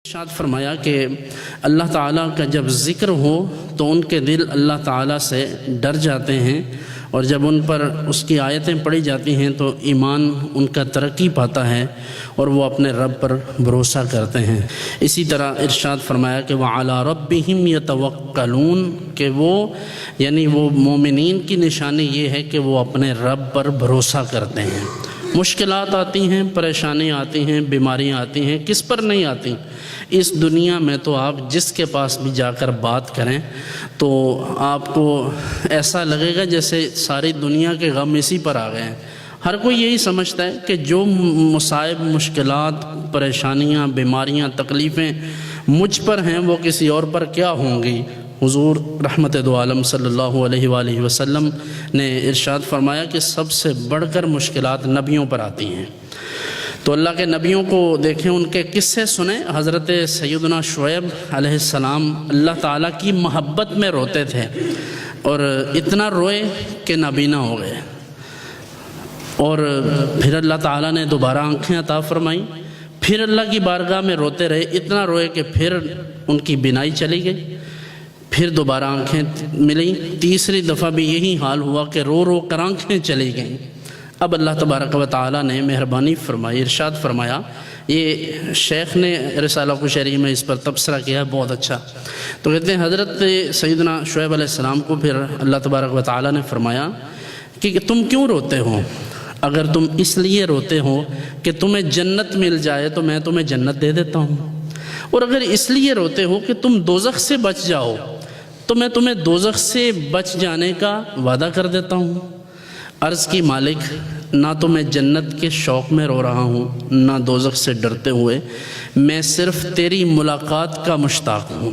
ارشاد فرمایا کہ اللہ تعالیٰ کا جب ذکر ہو تو ان کے دل اللہ تعالیٰ سے ڈر جاتے ہیں، اور جب ان پر اس کی آیتیں پڑھی جاتی ہیں تو ایمان ان کا ترقی پاتا ہے اور وہ اپنے رب پر بھروسہ کرتے ہیں۔ اسی طرح ارشاد فرمایا کہ وَعَلَىٰ رَبِّهِمْ يَتَوَكَّلُونَ کہ وہ مومنین کی نشانی یہ ہے کہ وہ اپنے رب پر بھروسہ کرتے ہیں۔ مشکلات آتی ہیں، پریشانیاں آتی ہیں، بیماریاں آتی ہیں، کس پر نہیں آتی؟ اس دنیا میں تو آپ جس کے پاس بھی جا کر بات کریں تو آپ کو ایسا لگے گا جیسے ساری دنیا کے غم اسی پر آ گئے ہیں۔ ہر کوئی یہی سمجھتا ہے کہ جو مصائب، مشکلات، پریشانیاں، بیماریاں، تکلیفیں مجھ پر ہیں وہ کسی اور پر کیا ہوں گی۔ حضور رحمت دو عالم صلی اللہ علیہ وآلہ وسلم نے ارشاد فرمایا کہ سب سے بڑھ کر مشکلات نبیوں پر آتی ہیں۔ تو اللہ کے نبیوں کو دیکھیں، ان کے قصے سنیں۔ حضرت سیدنا شعیب علیہ السلام اللہ تعالیٰ کی محبت میں روتے تھے، اور اتنا روئے کہ نابینا ہو گئے، اور پھر اللہ تعالیٰ نے دوبارہ آنکھیں عطا فرمائیں، پھر اللہ کی بارگاہ میں روتے رہے، اتنا روئے کہ پھر ان کی بینائی چلی گئی، پھر دوبارہ آنکھیں ملیں، تیسری دفعہ بھی یہی حال ہوا کہ رو رو کر آنکھیں چلی گئیں۔ اب اللہ تبارک و تعالیٰ نے مہربانی فرمائی، ارشاد فرمایا، یہ شیخ نے رسالہ کشیری میں اس پر تبصرہ کیا ہے بہت اچھا۔ تو کہتے ہیں حضرت سیدنا شعیب علیہ السلام کو پھر اللہ تبارک و تعالیٰ نے فرمایا کہ تم کیوں روتے ہو؟ اگر تم اس لیے روتے ہو کہ تمہیں جنت مل جائے تو میں تمہیں جنت دے دیتا ہوں، اور اگر اس لیے روتے ہو کہ تم دوزخ سے بچ جاؤ تو میں تمہیں دوزخ سے بچ جانے کا وعدہ کر دیتا ہوں۔ عرض کی مالک، نہ تو میں جنت کے شوق میں رو رہا ہوں نہ دوزخ سے ڈرتے ہوئے، میں صرف تیری ملاقات کا مشتاق ہوں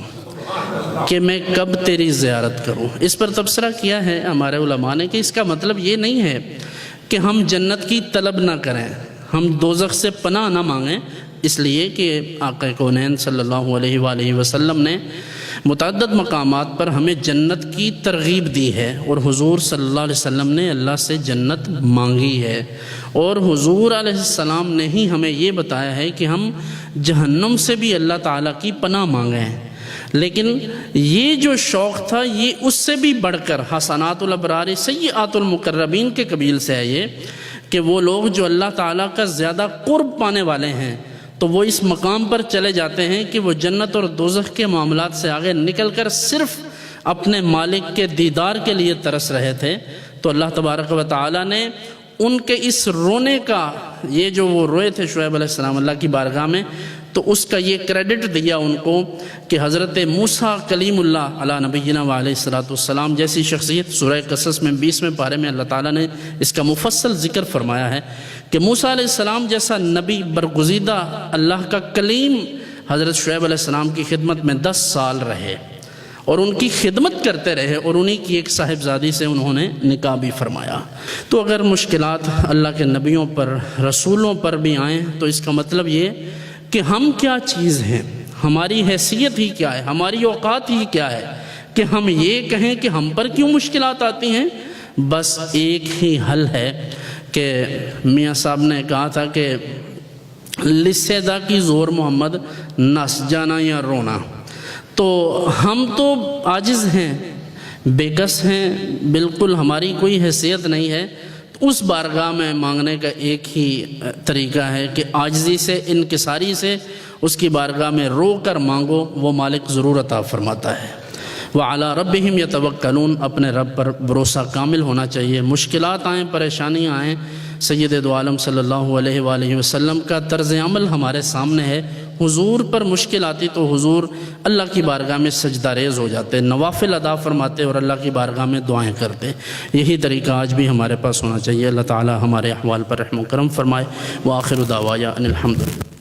کہ میں کب تیری زیارت کروں۔ اس پر تبصرہ کیا ہے ہمارے علماء نے کہ اس کا مطلب یہ نہیں ہے کہ ہم جنت کی طلب نہ کریں، ہم دوزخ سے پناہ نہ مانگیں، اس لیے کہ آقا کونین صلی اللہ علیہ وآلہ وسلم نے متعدد مقامات پر ہمیں جنت کی ترغیب دی ہے، اور حضور صلی اللہ علیہ وسلم نے اللہ سے جنت مانگی ہے، اور حضور علیہ السلام نے ہی ہمیں یہ بتایا ہے کہ ہم جہنم سے بھی اللہ تعالیٰ کی پناہ مانگیں۔ لیکن یہ جو شوق تھا یہ اس سے بھی بڑھ کر حسنات الابرار سیئات المقربین کے قبیل سے ہے، یہ کہ وہ لوگ جو اللہ تعالیٰ کا زیادہ قرب پانے والے ہیں تو وہ اس مقام پر چلے جاتے ہیں کہ وہ جنت اور دوزخ کے معاملات سے آگے نکل کر صرف اپنے مالک کے دیدار کے لیے ترس رہے تھے۔ تو اللہ تبارک و تعالیٰ نے ان کے اس رونے کا، یہ جو وہ روئے تھے شعیب علیہ السلام اللہ کی بارگاہ میں، تو اس کا یہ کریڈٹ دیا ان کو کہ حضرت موسیٰ کلیم اللہ علیہ نبینا وعلیہ السلام جیسی شخصیت، سورہ قصص میں 20ویں پارے میں اللہ تعالیٰ نے اس کا مفصل ذکر فرمایا ہے کہ موسیٰ علیہ السلام جیسا نبی برگزیدہ اللہ کا کلیم حضرت شعیب علیہ السلام کی خدمت میں 10 سال رہے، اور ان کی خدمت کرتے رہے، اور انہی کی ایک صاحبزادی سے انہوں نے نکاح بھی فرمایا۔ تو اگر مشکلات اللہ کے نبیوں پر، رسولوں پر بھی آئیں تو اس کا مطلب یہ کہ ہم کیا چیز ہیں، ہماری حیثیت ہی کیا ہے، ہماری اوقات ہی کیا ہے کہ ہم یہ کہیں کہ ہم پر کیوں مشکلات آتی ہیں۔ بس ایک ہی حل ہے کہ میاں صاحب نے کہا تھا کہ لسیدہ کی زور محمد نس جانا یا رونا۔ تو ہم تو عاجز ہیں، بے کس ہیں، بالکل ہماری کوئی حیثیت نہیں ہے۔ اس بارگاہ میں مانگنے کا ایک ہی طریقہ ہے کہ عاجزی سے، انکساری سے اس کی بارگاہ میں رو کر مانگو، وہ مالک ضرور عطا فرماتا ہے۔ وَعَلَىٰ رَبِّهِمْ يَتَوَكَّلُونَ اپنے رب پر بھروسہ کامل ہونا چاہیے۔ مشکلات آئیں، پریشانیاں آئیں، سید دو عالم صلی اللہ علیہ وآلہ وسلم کا طرز عمل ہمارے سامنے ہے۔ حضور پر مشکل آتی تو حضور اللہ کی بارگاہ میں سجدہ ریز ہو جاتے، نوافل ادا فرماتے اور اللہ کی بارگاہ میں دعائیں کرتے۔ یہی طریقہ آج بھی ہمارے پاس ہونا چاہیے۔ اللہ تعالی ہمارے احوال پر رحم و کرم فرمائے۔ وآخر دعوانا ان الحمد للہ۔